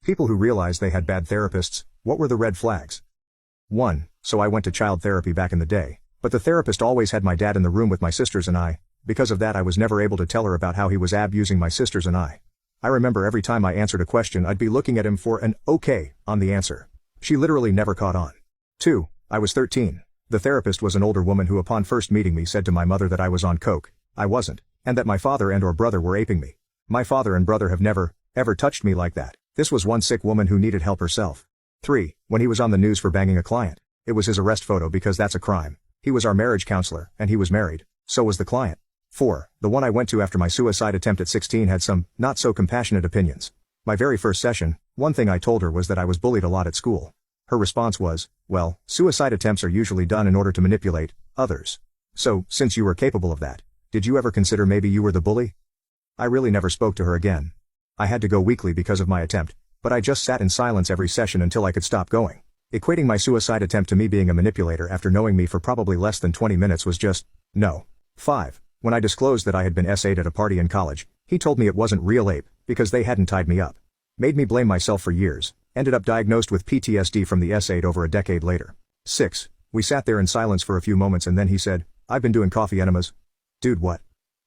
People who realized they had bad therapists, what were the red flags? 1. So I went to child therapy back in the day, but the therapist always had my dad in the room with my sisters and I. Because of that I was never able to tell her about how he was abusing my sisters and I. I remember every time I answered a question I'd be looking at him for an okay on the answer. She literally never caught on. 2. I was 13. The therapist was an older woman who upon first meeting me said to my mother that I was on coke. I wasn't, and that my father and or brother were aping me. My father and brother have never, ever touched me like that. This was one sick woman who needed help herself. 3. When he was on the news for banging a client. It was his arrest photo because that's a crime. He was our marriage counselor, and he was married. So was the client. 4. The one I went to after my suicide attempt at 16 had some, not so compassionate opinions. My very first session, one thing I told her was that I was bullied a lot at school. Her response was, well, suicide attempts are usually done in order to manipulate others. So, since you were capable of that, did you ever consider maybe you were the bully? I really never spoke to her again. I had to go weekly because of my attempt, but I just sat in silence every session until I could stop going. Equating my suicide attempt to me being a manipulator after knowing me for probably less than 20 minutes was just, no. 5. When I disclosed that I had been SA'd at a party in college, he told me it wasn't real ape, because they hadn't tied me up. Made me blame myself for years, ended up diagnosed with PTSD from the SA'd over a decade later. 6. We sat there in silence for a few moments and then he said, I've been doing coffee enemas. Dude, what?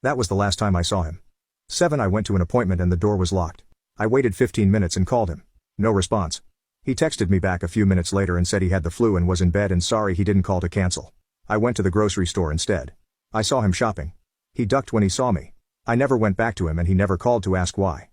That was the last time I saw him. 7. I went to an appointment and the door was locked. I waited 15 minutes and called him. No response. He texted me back a few minutes later and said he had the flu and was in bed and sorry he didn't call to cancel. I went to the grocery store instead. I saw him shopping. He ducked when he saw me. I never went back to him and he never called to ask why.